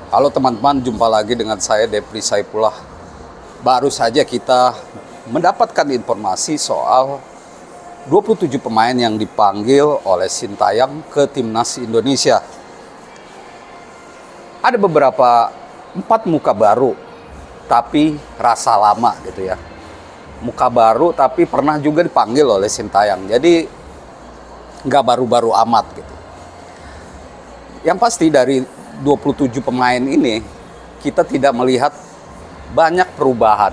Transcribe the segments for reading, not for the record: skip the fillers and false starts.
Halo teman-teman, jumpa lagi dengan saya Depri Saipullah. Baru saja kita mendapatkan informasi soal 27 pemain yang dipanggil oleh Sintayong ke Timnas Indonesia. Ada beberapa 4 muka baru, tapi rasa lama gitu ya. Muka baru tapi pernah juga dipanggil oleh Sintayong. Jadi nggak baru-baru amat gitu. Yang pasti dari 27 pemain ini kita tidak melihat banyak perubahan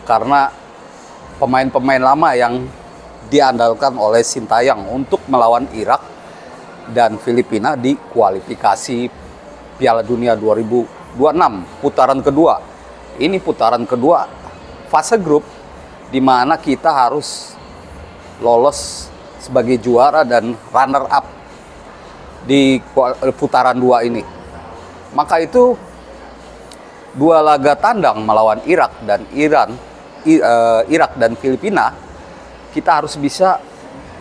karena pemain-pemain lama yang diandalkan oleh Sintayong untuk melawan Irak dan Filipina di kualifikasi Piala Dunia 2026 putaran kedua. Ini putaran kedua fase grup di mana kita harus lolos sebagai juara dan runner up di putaran 2 ini. Maka itu 2 laga tandang melawan Irak dan Irak dan Filipina, kita harus bisa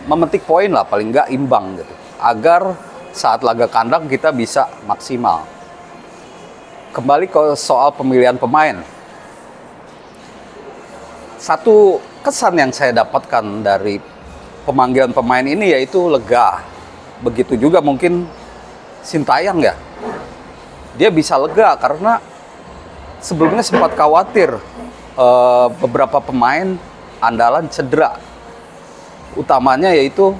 memetik poin lah, paling nggak imbang gitu, agar saat laga kandang kita bisa maksimal. Kembali ke soal pemilihan pemain. Satu kesan yang saya dapatkan dari pemanggilan pemain ini yaitu lega. Begitu juga mungkin Sintayong ya. Dia bisa lega karena sebelumnya sempat khawatir beberapa pemain andalan cedera. Utamanya yaitu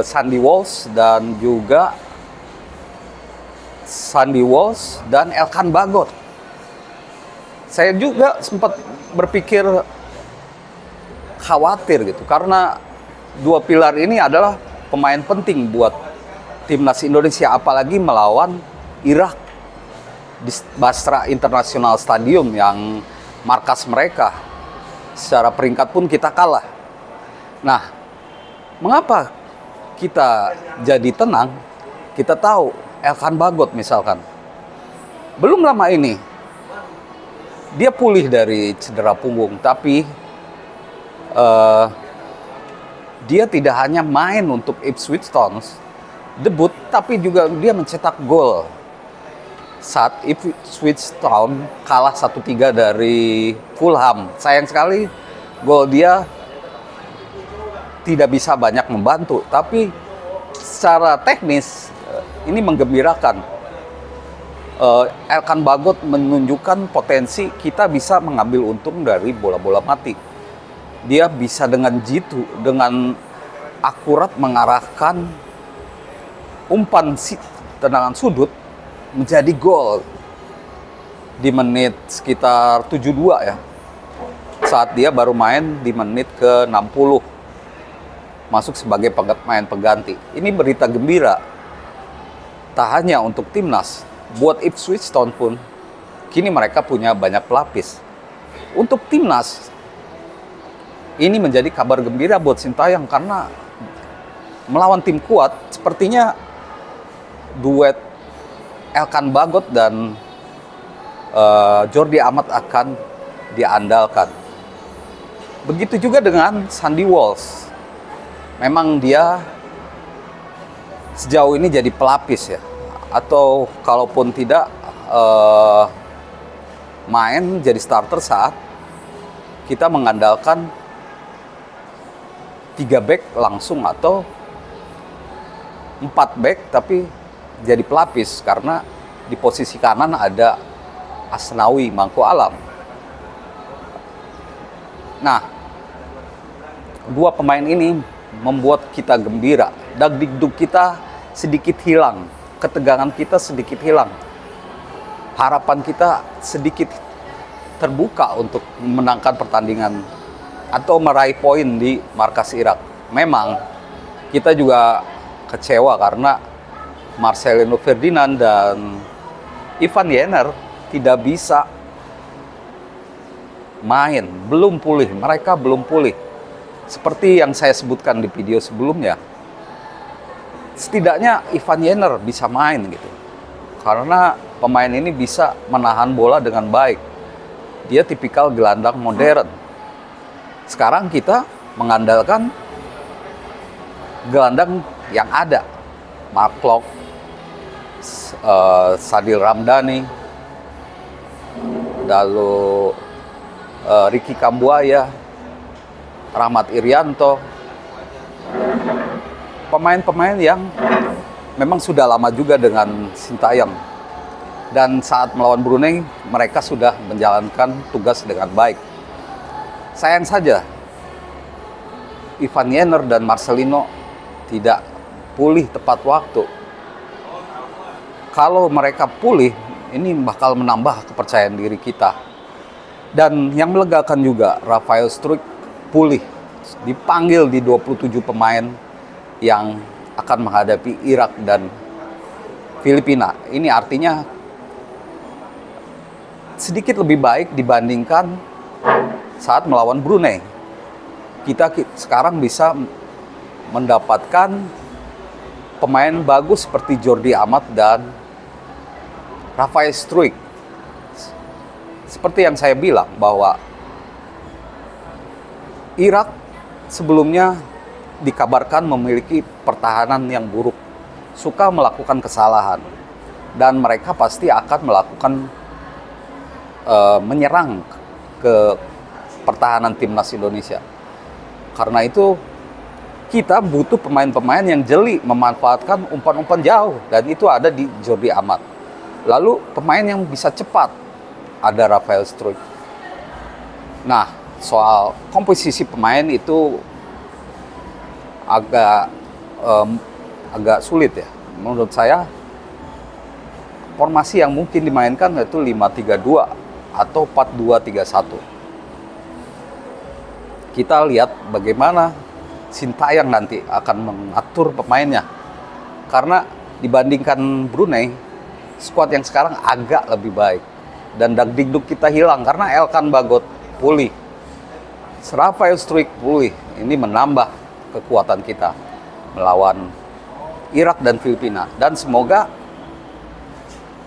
Sandy Walsh dan Elkan Bagot. Saya juga sempat berpikir khawatir gitu karena 2 pilar ini adalah pemain penting buat Timnas Indonesia, apalagi melawan Irak di Basra International Stadium yang markas mereka. Secara peringkat pun kita kalah. Nah, mengapa kita jadi tenang? Kita tahu Elkan Bagot misalkan belum lama ini dia pulih dari cedera punggung, tapi dia tidak hanya main untuk Ipswich Town debut, tapi juga dia mencetak gol saat Ipswich Town kalah 1-3 dari Fulham. Sayang sekali gol dia tidak bisa banyak membantu, tapi secara teknis ini menggembirakan. Elkan Bagot menunjukkan potensi kita bisa mengambil untung dari bola-bola mati. Dia bisa dengan jitu, dengan akurat mengarahkan umpan tendangan sudut menjadi gol di menit sekitar 72 ya. Saat dia baru main di menit ke-60. Masuk sebagai pemain pengganti. Ini berita gembira. Tak hanya untuk timnas, buat Ipswich Town pun kini mereka punya banyak pelapis. Untuk timnas ini menjadi kabar gembira buat Sintayong karena melawan tim kuat sepertinya duet Elkan Bagot dan Jordi Amat akan diandalkan. Begitu juga dengan Sandy Walsh. Memang dia sejauh ini jadi pelapis ya. Atau kalaupun tidak main jadi starter saat kita mengandalkan 3 back langsung atau 4 back tapi jadi pelapis karena di posisi kanan ada Asnawi Mangko Alam. Nah, 2 pemain ini membuat kita gembira. Dagdikduk kita sedikit hilang, ketegangan kita sedikit hilang, harapan kita sedikit terbuka untuk memenangkan pertandingan atau meraih poin di markas Irak. Memang kita juga kecewa karena Marcelino Ferdinand dan Ivan Jenner tidak bisa main, belum pulih, mereka belum pulih. Seperti yang saya sebutkan di video sebelumnya, setidaknya Ivan Jenner bisa main gitu. Karena pemain ini bisa menahan bola dengan baik. Dia tipikal gelandang modern. Sekarang kita mengandalkan gelandang yang ada. Mark Klok, Sadil Ramdhani, lalu Ricky Kambuaya, Rahmat Irianto, pemain-pemain yang memang sudah lama juga dengan Sintayong. Dan saat melawan Brunei, mereka sudah menjalankan tugas dengan baik. Sayang saja, Ivan Yenner dan Marcelino tidak pulih tepat waktu. Kalau mereka pulih, ini bakal menambah kepercayaan diri kita. Dan yang melegakan juga, Rafael Struijk pulih, dipanggil di 27 pemain yang akan menghadapi Irak dan Filipina. Ini artinya sedikit lebih baik dibandingkan saat melawan Brunei. Kita sekarang bisa mendapatkan pemain bagus seperti Jordi Amat dan Rafael Struijk. Seperti yang saya bilang bahwa Irak sebelumnya dikabarkan memiliki pertahanan yang buruk, suka melakukan kesalahan, dan mereka pasti akan melakukan menyerang ke pertahanan timnas Indonesia. Karena itu kita butuh pemain-pemain yang jeli memanfaatkan umpan-umpan jauh, dan itu ada di Jordi Amat. Lalu pemain yang bisa cepat ada Rafael Struijk. Nah, soal komposisi pemain itu agak sulit ya. Menurut saya formasi yang mungkin dimainkan yaitu 5-3-2 atau 4-2-3-1. Kita lihat bagaimana Sintayong nanti akan mengatur pemainnya. Karena dibandingkan Brunei, skuad yang sekarang agak lebih baik. Dan dagdikduk kita hilang karena Elkan Bagot pulih, Rafael Struijk pulih. Ini menambah kekuatan kita melawan Irak dan Filipina. Dan semoga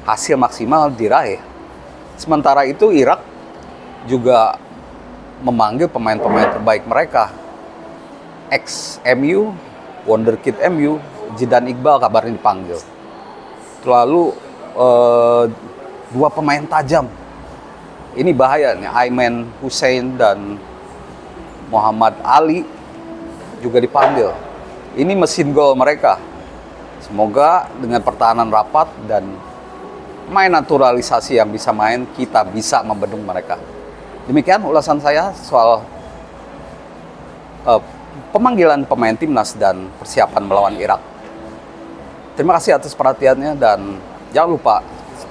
hasil maksimal diraih. Sementara itu Irak juga memanggil pemain-pemain terbaik mereka. Ex-MU, Wonderkid MU, Zidane Iqbal kabarnya dipanggil. Lalu dua pemain tajam. Ini bahaya nih, Aiman Hussein dan Muhammad Ali juga dipanggil. Ini mesin gol mereka. Semoga dengan pertahanan rapat dan main naturalisasi yang bisa main, kita bisa membendung mereka. Demikian ulasan saya soal pemanggilan pemain timnas dan persiapan melawan Irak. Terima kasih atas perhatiannya dan jangan lupa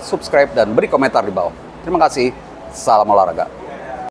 subscribe dan beri komentar di bawah. Terima kasih. Salam olahraga.